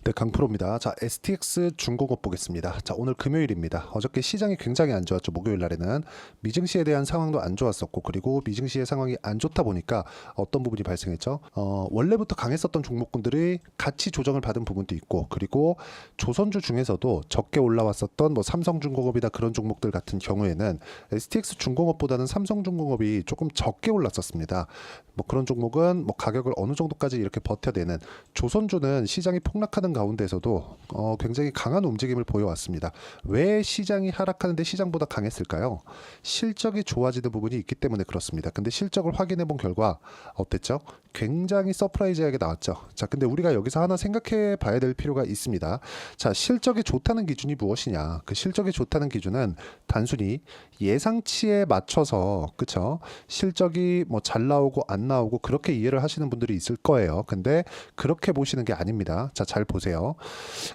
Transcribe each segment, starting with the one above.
네, 강프로입니다. 자, STX 중공업 보겠습니다. 자, 오늘 금요일입니다. 어저께 시장이 굉장히 안 좋았죠. 목요일 날에는 미증시에 대한 상황도 안 좋았었고, 그리고 미증시의 상황이 안 좋다 보니까 어떤 부분이 발생했죠? 원래부터 강했었던 종목군들이 같이 조정을 받은 부분도 있고, 그리고 조선주 중에서도 적게 올라왔었던 뭐 삼성중공업이나 그런 종목들 같은 경우에는 STX 중공업보다는 삼성중공업이 조금 적게 올랐었습니다. 뭐 그런 종목은 뭐 가격을 어느 정도까지 이렇게 버텨내는, 조선주는 시장이 폭락하는 가운데서도 굉장히 강한 움직임을 보여왔습니다. 왜 시장이 하락하는데 시장보다 강했을까요? 실적이 좋아지는 부분이 있기 때문에 그렇습니다. 근데 실적을 확인해 본 결과 어땠죠? 굉장히 서프라이즈하게 나왔죠. 자, 근데 우리가 여기서 하나 생각해 봐야 될 필요가 있습니다. 자, 실적이 좋다는 기준이 무엇이냐? 그 실적이 좋다는 기준은 단순히 예상치에 맞춰서, 그쵸? 실적이 뭐 잘 나오고 안 나오고 그렇게 이해를 하시는 분들이 있을 거예요. 근데 그렇게 보시는 게 아닙니다. 자, 잘 보세요.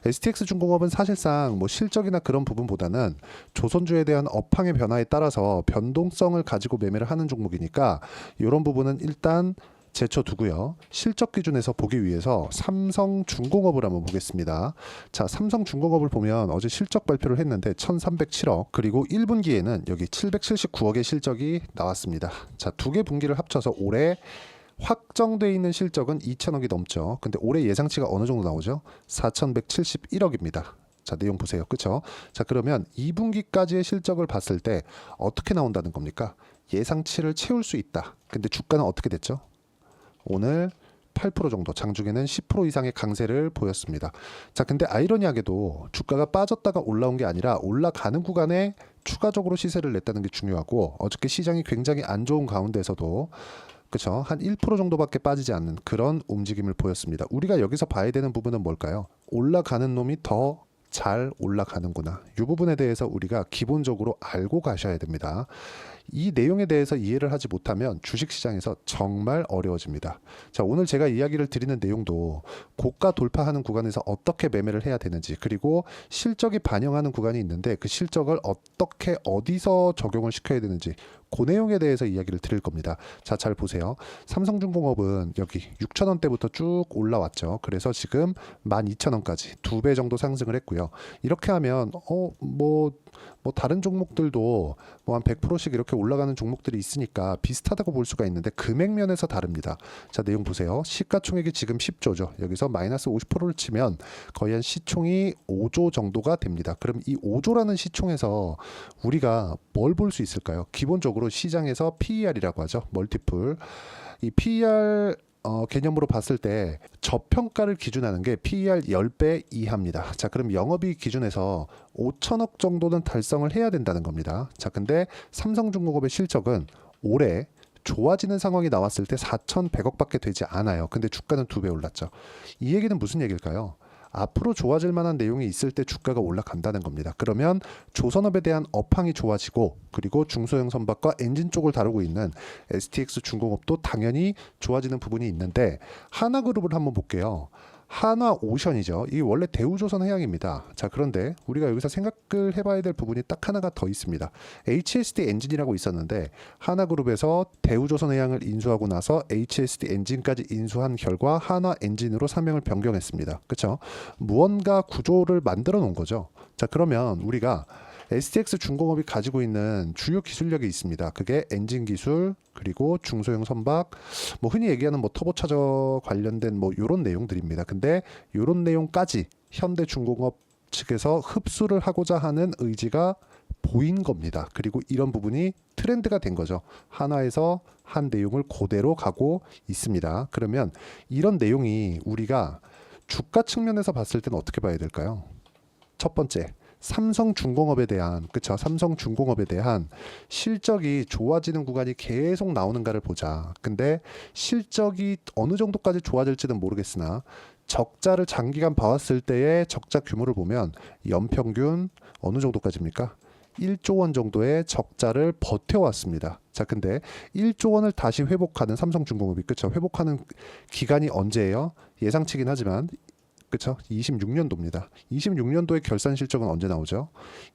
STX 중공업은 사실상 뭐 실적이나 그런 부분보다는 조선주에 대한 업황의 변화에 따라서 변동성을 가지고 매매를 하는 종목이니까 이런 부분은 일단 제쳐두고요. 실적 기준에서 보기 위해서 삼성중공업을 한번 보겠습니다. 자, 삼성중공업을 보면 어제 실적 발표를 했는데 1307억, 그리고 1분기에는 여기 779억의 실적이 나왔습니다. 자, 두 개 분기를 합쳐서 올해 확정돼 있는 실적은 2천억이 넘죠. 근데 올해 예상치가 어느 정도 나오죠? 4,171억입니다. 자, 내용 보세요. 그쵸? 자, 그러면 2분기까지의 실적을 봤을 때 어떻게 나온다는 겁니까? 예상치를 채울 수 있다. 근데 주가는 어떻게 됐죠? 오늘 8% 정도, 장중에는 10% 이상의 강세를 보였습니다. 자, 근데 아이러니하게도 주가가 빠졌다가 올라온 게 아니라 올라가는 구간에 추가적으로 시세를 냈다는 게 중요하고, 어저께 시장이 굉장히 안 좋은 가운데서도 그쵸, 한 1% 정도밖에 빠지지 않는 그런 움직임을 보였습니다. 우리가 여기서 봐야 되는 부분은 뭘까요? 올라가는 놈이 더 잘 올라가는구나. 이 부분에 대해서 우리가 기본적으로 알고 가셔야 됩니다. 이 내용에 대해서 이해를 하지 못하면 주식시장에서 정말 어려워집니다. 자, 오늘 제가 이야기를 드리는 내용도 고가 돌파하는 구간에서 어떻게 매매를 해야 되는지, 그리고 실적이 반영하는 구간이 있는데 그 실적을 어떻게 어디서 적용을 시켜야 되는지, 그 내용에 대해서 이야기를 드릴 겁니다. 자, 잘 보세요. 삼성중공업은 여기 6천원대부터 쭉 올라왔죠. 그래서 지금 12,000원까지 2배 정도 상승을 했고요. 이렇게 하면 뭐 다른 종목들도 뭐 한 100%씩 이렇게 올라가는 종목들이 있으니까 비슷하다고 볼 수가 있는데 금액 면에서 다릅니다. 자, 내용 보세요. 시가총액이 지금 10조죠. 여기서 마이너스 50%를 치면 거의 한 시총이 5조 정도가 됩니다. 그럼 이 5조라는 시총에서 우리가 뭘 볼 수 있을까요? 기본적으로 시장에서 PER이라고 하죠. 멀티플. 이 PER 개념으로 봤을 때 저평가를 기준하는 게 PER 10배 이하입니다. 자, 그럼 영업이익 기준에서 5천억 정도는 달성을 해야 된다는 겁니다. 자, 근데 삼성중공업의 실적은 올해 좋아지는 상황이 나왔을 때 4,100억밖에 되지 않아요. 근데 주가는 2배 올랐죠. 이 얘기는 무슨 얘기일까요? 앞으로 좋아질 만한 내용이 있을 때 주가가 올라간다는 겁니다. 그러면 조선업에 대한 업황이 좋아지고, 그리고 중소형 선박과 엔진 쪽을 다루고 있는 STX 중공업도 당연히 좋아지는 부분이 있는데, 하나그룹을 한번 볼게요. 하나오션이죠. 이 원래 대우조선해양입니다. 자, 그런데 우리가 여기서 생각을 해봐야 될 부분이 딱 하나가 더 있습니다. HSD 엔진이라고 있었는데 하나그룹에서 대우조선해양을 인수하고 나서 HSD 엔진까지 인수한 결과 하나엔진으로 사명을 변경했습니다. 그렇죠? 무언가 구조를 만들어 놓은 거죠. 자, 그러면 우리가 STX 중공업이 가지고 있는 주요 기술력이 있습니다. 그게 엔진 기술, 그리고 중소형 선박, 뭐 흔히 얘기하는 뭐 터보차저 관련된 뭐 이런 내용들입니다. 근데 이런 내용까지 현대중공업 측에서 흡수를 하고자 하는 의지가 보인 겁니다. 그리고 이런 부분이 트렌드가 된 거죠. 하나에서 한 내용을 그대로 가고 있습니다. 그러면 이런 내용이 우리가 주가 측면에서 봤을 때는 어떻게 봐야 될까요? 첫 번째, 삼성중공업에 대한, 그쵸, 삼성중공업에 대한 실적이 좋아지는 구간이 계속 나오는가를 보자. 근데 실적이 어느 정도까지 좋아질지는 모르겠으나 적자를 장기간 봐왔을 때의 적자 규모를 보면 연평균 어느 정도까지입니까? 1조 원 정도의 적자를 버텨왔습니다. 자, 근데 1조 원을 다시 회복하는 삼성중공업이, 그쵸, 회복하는 기간이 언제예요? 예상치긴 하지만 그쵸? 26년도입니다. 26년도의 결산 실적은 언제 나오죠?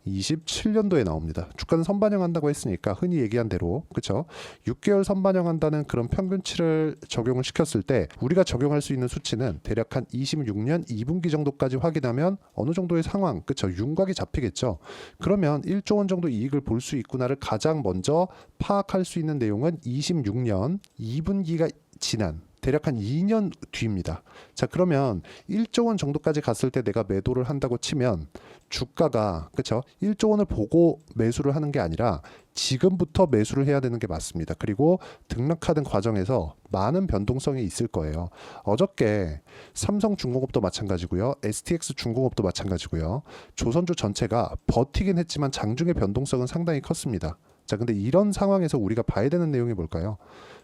27년도에 나옵니다. 주가는 선반영한다고 했으니까 흔히 얘기한 대로 그쵸? 6개월 선반영한다는 그런 평균치를 적용을 시켰을 때 우리가 적용할 수 있는 수치는 대략 한 26년 2분기 정도까지 확인하면 어느 정도의 상황, 그쵸? 윤곽이 잡히겠죠. 그러면 1조 원 정도 이익을 볼 수 있구나를 가장 먼저 파악할 수 있는 내용은 26년 2분기가 지난 대략 한 2년 뒤입니다. 자, 그러면 1조 원 정도까지 갔을 때 내가 매도를 한다고 치면 주가가 그쵸? 1조 원을 보고 매수를 하는 게 아니라 지금부터 매수를 해야 되는 게 맞습니다. 그리고 등락하는 과정에서 많은 변동성이 있을 거예요. 어저께 삼성중공업도 마찬가지고요. STX 중공업도 마찬가지고요. 조선주 전체가 버티긴 했지만 장중의 변동성은 상당히 컸습니다. 자, 근데 이런 상황에서 우리가 봐야 되는 내용이 뭘까요?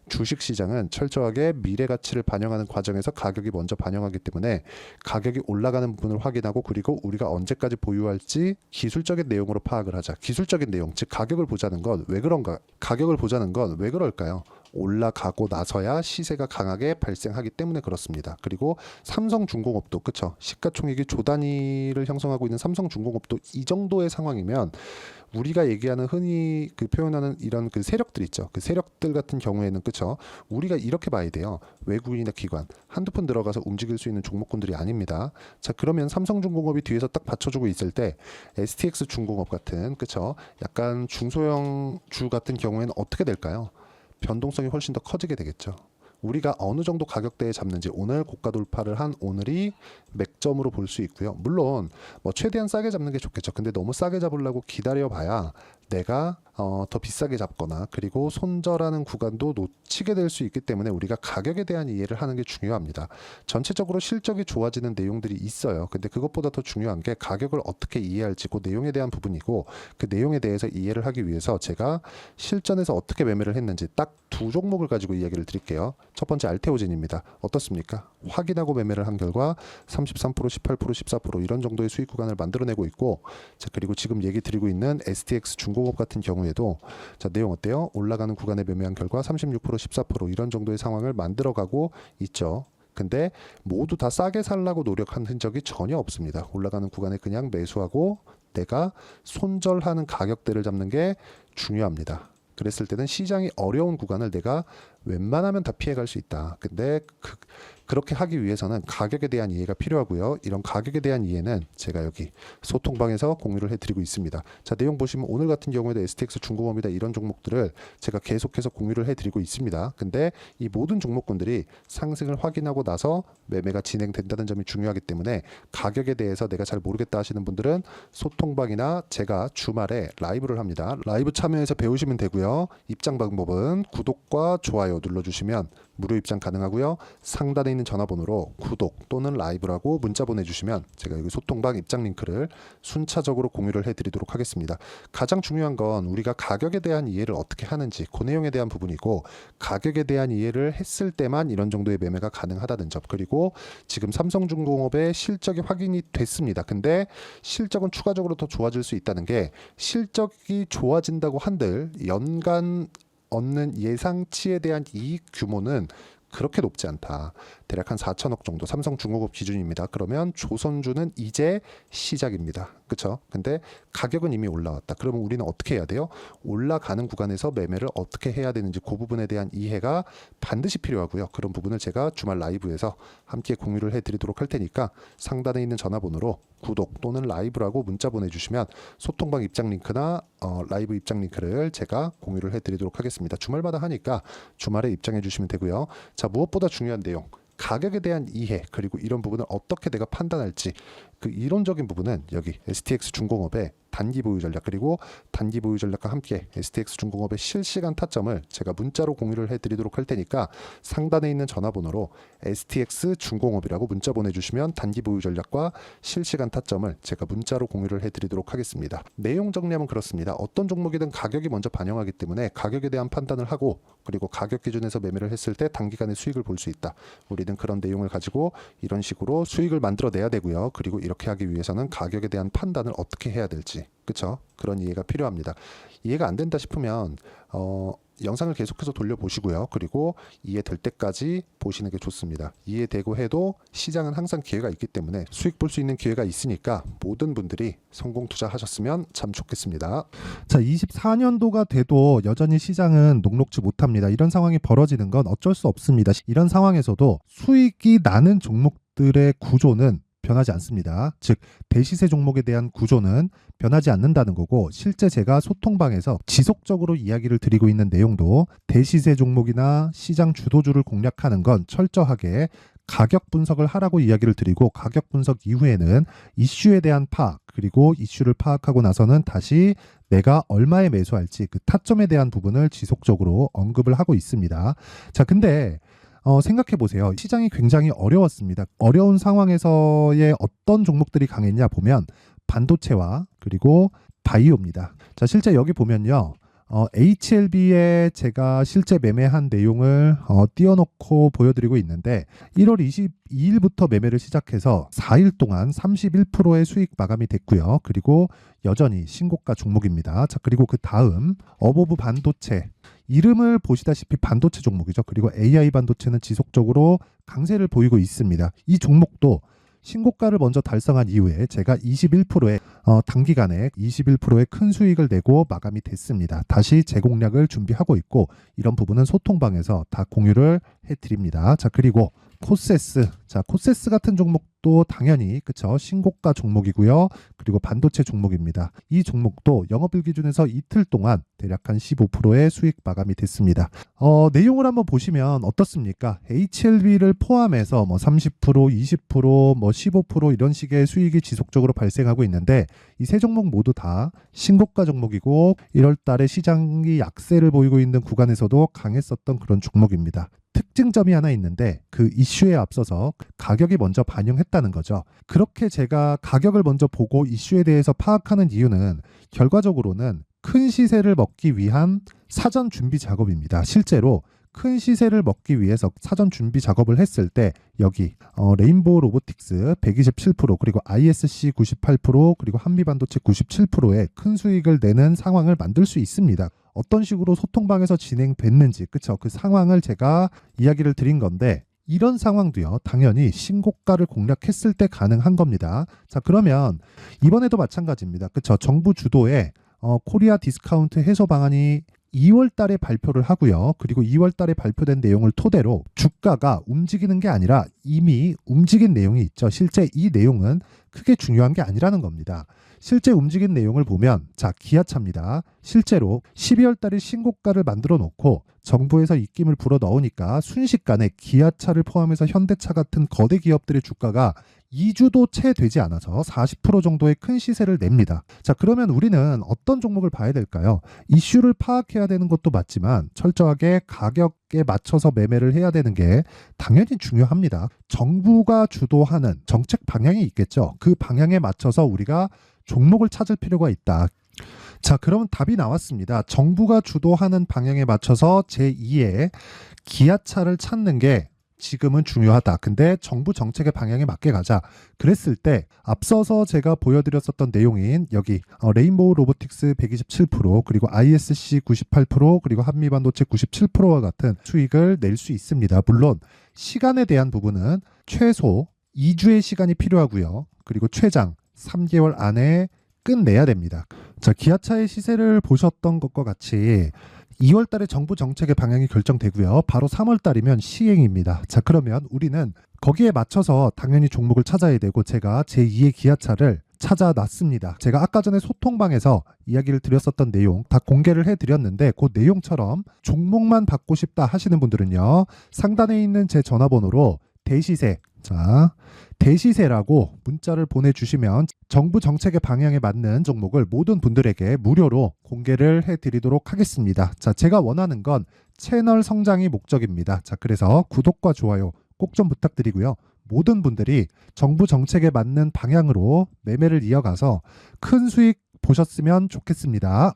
주식시장은 철저하게 미래 가치를 반영하는 과정에서 가격이 먼저 반영하기 때문에 가격이 올라가는 부분을 확인하고 그리고 우리가 언제까지 보유할지 기술적인 내용으로 파악을 하자. 기술적인 내용, 즉 가격을 보자는 건 왜 그런가? 가격을 보자는 건 왜 그럴까요? 올라가고 나서야 시세가 강하게 발생하기 때문에 그렇습니다. 그리고 삼성중공업도 그쵸? 시가총액이 조 단위를 형성하고 있는 삼성중공업도 이 정도의 상황이면 우리가 얘기하는 흔히 그 표현하는 이런 그 세력들 있죠. 그 세력들 같은 경우에는 그쵸? 우리가 이렇게 봐야 돼요. 외국인이나 기관 한두 푼 들어가서 움직일 수 있는 종목군들이 아닙니다. 자, 그러면 삼성중공업이 뒤에서 딱 받쳐주고 있을 때 STX 중공업 같은 그쵸? 약간 중소형 주 같은 경우에는 어떻게 될까요? 변동성이 훨씬 더 커지게 되겠죠. 우리가 어느 정도 가격대에 잡는지 오늘 고가 돌파를 한 오늘이 맥점으로 볼 수 있고요. 물론 뭐 최대한 싸게 잡는 게 좋겠죠. 근데 너무 싸게 잡으려고 기다려봐야 내가 더 비싸게 잡거나 그리고 손절하는 구간도 놓치게 될 수 있기 때문에 우리가 가격에 대한 이해를 하는 게 중요합니다. 전체적으로 실적이 좋아지는 내용들이 있어요. 근데 그것보다 더 중요한 게 가격을 어떻게 이해할지 그 내용에 대한 부분이고 그 내용에 대해서 이해를 하기 위해서 제가 실전에서 어떻게 매매를 했는지 딱 두 종목을 가지고 이야기를 드릴게요. 첫 번째 알테오젠입니다. 어떻습니까? 확인하고 매매를 한 결과 33%, 18%, 14% 이런 정도의 수익 구간을 만들어내고 있고 자, 그리고 지금 얘기 드리고 있는 STX 중공업 같은 경우에도 자, 내용 어때요? 올라가는 구간에 매매한 결과 36%, 14% 이런 정도의 상황을 만들어가고 있죠. 근데 모두 다 싸게 살라고 노력한 흔적이 전혀 없습니다. 올라가는 구간에 그냥 매수하고 내가 손절하는 가격대를 잡는 게 중요합니다. 그랬을 때는 시장이 어려운 구간을 내가 웬만하면 다 피해갈 수 있다. 근데 그렇게 하기 위해서는 가격에 대한 이해가 필요하고요. 이런 가격에 대한 이해는 제가 여기 소통방에서 공유를 해드리고 있습니다. 자, 내용 보시면 오늘 같은 경우에도 STX 중공업이다 이런 종목들을 제가 계속해서 공유를 해드리고 있습니다. 근데 이 모든 종목군들이 상승을 확인하고 나서 매매가 진행된다는 점이 중요하기 때문에 가격에 대해서 내가 잘 모르겠다 하시는 분들은 소통방이나 제가 주말에 라이브를 합니다. 라이브 참여해서 배우시면 되고요. 입장 방법은 구독과 좋아요 눌러주시면 무료 입장 가능하고요. 상단에 있는 전화번호로 구독 또는 라이브라고 문자 보내주시면 제가 여기 소통방 입장 링크를 순차적으로 공유를 해드리도록 하겠습니다. 가장 중요한 건 우리가 가격에 대한 이해를 어떻게 하는지 그 내용에 대한 부분이고 가격에 대한 이해를 했을 때만 이런 정도의 매매가 가능하다는 점 그리고 지금 삼성중공업의 실적이 확인이 됐습니다. 근데 실적은 추가적으로 더 좋아질 수 있다는 게 실적이 좋아진다고 한들 연간 얻는 예상치에 대한 이익 규모는 그렇게 높지 않다. 대략 한 4천억 정도 삼성중공업 기준입니다. 그러면 조선주는 이제 시작입니다. 그렇죠? 근데 가격은 이미 올라왔다. 그러면 우리는 어떻게 해야 돼요? 올라가는 구간에서 매매를 어떻게 해야 되는지 그 부분에 대한 이해가 반드시 필요하고요. 그런 부분을 제가 주말 라이브에서 함께 공유를 해드리도록 할 테니까 상단에 있는 전화번호로 구독 또는 라이브라고 문자 보내주시면 소통방 입장 링크나 라이브 입장 링크를 제가 공유를 해드리도록 하겠습니다. 주말마다 하니까 주말에 입장해 주시면 되고요. 자, 무엇보다 중요한 내용 가격에 대한 이해 그리고 이런 부분을 어떻게 내가 판단할지 그 이론적인 부분은 여기 STX 중공업의 단기 보유 전략 그리고 단기 보유 전략과 함께 STX 중공업의 실시간 타점을 제가 문자로 공유를 해드리도록 할 테니까 상단에 있는 전화번호로 STX 중공업이라고 문자 보내주시면 단기 보유 전략과 실시간 타점을 제가 문자로 공유를 해드리도록 하겠습니다. 내용 정리하면 그렇습니다. 어떤 종목이든 가격이 먼저 반영하기 때문에 가격에 대한 판단을 하고 그리고 가격 기준에서 매매를 했을 때 단기간에 수익을 볼 수 있다. 우리는 그런 내용을 가지고 이런 식으로 수익을 만들어내야 되고요. 그리고 이렇게 하기 위해서는 가격에 대한 판단을 어떻게 해야 될지 그렇죠? 그런 이해가 필요합니다. 이해가 안 된다 싶으면 영상을 계속해서 돌려보시고요. 그리고 이해될 때까지 보시는 게 좋습니다. 이해되고 해도 시장은 항상 기회가 있기 때문에 수익 볼 수 있는 기회가 있으니까 모든 분들이 성공 투자하셨으면 참 좋겠습니다. 자, 24년도가 돼도 여전히 시장은 녹록지 못합니다. 이런 상황이 벌어지는 건 어쩔 수 없습니다. 이런 상황에서도 수익이 나는 종목들의 구조는 변하지 않습니다. 즉 대시세 종목에 대한 구조는 변하지 않는다는 거고, 실제 제가 소통방에서 지속적으로 이야기를 드리고 있는 내용도 대시세 종목이나 시장 주도주를 공략하는 건 철저하게 가격 분석을 하라고 이야기를 드리고, 가격 분석 이후에는 이슈에 대한 파악, 그리고 이슈를 파악하고 나서는 다시 내가 얼마에 매수할지 그 타점에 대한 부분을 지속적으로 언급을 하고 있습니다. 자, 근데 생각해 보세요. 시장이 굉장히 어려웠습니다. 어려운 상황에서의 어떤 종목들이 강했냐 보면 반도체와 그리고 바이오입니다. 자, 실제 여기 보면요. HLB에 제가 실제 매매한 내용을 띄워놓고 보여드리고 있는데, 1월 22일부터 매매를 시작해서 4일 동안 31%의 수익 마감이 됐고요. 그리고 여전히 신고가 종목입니다. 자, 그리고 그 다음 어보브 반도체, 이름을 보시다시피 반도체 종목이죠. 그리고 AI 반도체는 지속적으로 강세를 보이고 있습니다. 이 종목도 신고가를 먼저 달성한 이후에 제가 21%의 단기간에 21%의 큰 수익을 내고 마감이 됐습니다. 다시 재공략을 준비하고 있고, 이런 부분은 소통방에서 다 공유를 해드립니다. 자, 그리고 코세스, 자, 코세스 같은 종목도 당연히 그쵸, 신고가 종목이고요. 그리고 반도체 종목입니다. 이 종목도 영업일 기준에서 이틀 동안 대략 한 15%의 수익 마감이 됐습니다. 내용을 한번 보시면 어떻습니까? HLB를 포함해서 뭐 30%, 20%, 뭐 15% 이런 식의 수익이 지속적으로 발생하고 있는데, 이 세 종목 모두 다 신고가 종목이고 1월 달에 시장이 약세를 보이고 있는 구간에서도 강했었던 그런 종목입니다. 특징점이 하나 있는데, 그 이슈에 앞서서 가격이 먼저 반영했다는 거죠. 그렇게 제가 가격을 먼저 보고 이슈에 대해서 파악하는 이유는 결과적으로는 큰 시세를 먹기 위한 사전 준비 작업입니다. 실제로 큰 시세를 먹기 위해서 사전 준비 작업을 했을 때 여기 레인보우 로보틱스 127%, 그리고 ISC 98%, 그리고 한미반도체 97%의 큰 수익을 내는 상황을 만들 수 있습니다. 어떤 식으로 소통방에서 진행됐는지, 그쵸, 그 상황을 제가 이야기를 드린 건데, 이런 상황도요 당연히 신고가를 공략했을 때 가능한 겁니다. 자, 그러면 이번에도 마찬가지입니다. 그쵸, 정부 주도의 코리아 디스카운트 해소 방안이 2월 달에 발표를 하고요. 그리고 2월 달에 발표된 내용을 토대로 주가가 움직이는 게 아니라 이미 움직인 내용이 있죠. 실제 이 내용은 크게 중요한 게 아니라는 겁니다. 실제 움직인 내용을 보면, 자, 기아차입니다. 실제로 12월 달에 신고가를 만들어 놓고 정부에서 입김을 불어 넣으니까 순식간에 기아차를 포함해서 현대차 같은 거대 기업들의 주가가 2주도 채 되지 않아서 40% 정도의 큰 시세를 냅니다. 자, 그러면 우리는 어떤 종목을 봐야 될까요? 이슈를 파악해야 되는 것도 맞지만 철저하게 가격에 맞춰서 매매를 해야 되는 게 당연히 중요합니다. 정부가 주도하는 정책 방향이 있겠죠. 그 방향에 맞춰서 우리가 종목을 찾을 필요가 있다. 자, 그러면 답이 나왔습니다. 정부가 주도하는 방향에 맞춰서 제2의 기아차를 찾는 게 지금은 중요하다. 근데 정부 정책의 방향에 맞게 가자. 그랬을 때 앞서서 제가 보여드렸었던 내용인 여기 레인보우 로보틱스 127%, 그리고 ISC 98%, 그리고 한미반도체 97%와 같은 수익을 낼 수 있습니다. 물론 시간에 대한 부분은 최소 2주의 시간이 필요하고요. 그리고 최장 3개월 안에 끝내야 됩니다. 자, 기아차의 시세를 보셨던 것과 같이 2월 달에 정부 정책의 방향이 결정되고요. 바로 3월 달이면 시행입니다. 자, 그러면 우리는 거기에 맞춰서 당연히 종목을 찾아야 되고, 제가 제2의 기아차를 찾아놨습니다. 제가 아까 전에 소통방에서 이야기를 드렸었던 내용 다 공개를 해드렸는데, 그 내용처럼 종목만 받고 싶다 하시는 분들은요, 상단에 있는 제 전화번호로 대시세, 자, 대시세라고 문자를 보내주시면 정부 정책의 방향에 맞는 종목을 모든 분들에게 무료로 공개를 해드리도록 하겠습니다. 자, 제가 원하는 건 채널 성장이 목적입니다. 자, 그래서 구독과 좋아요 꼭 좀 부탁드리고요. 모든 분들이 정부 정책에 맞는 방향으로 매매를 이어가서 큰 수익 보셨으면 좋겠습니다.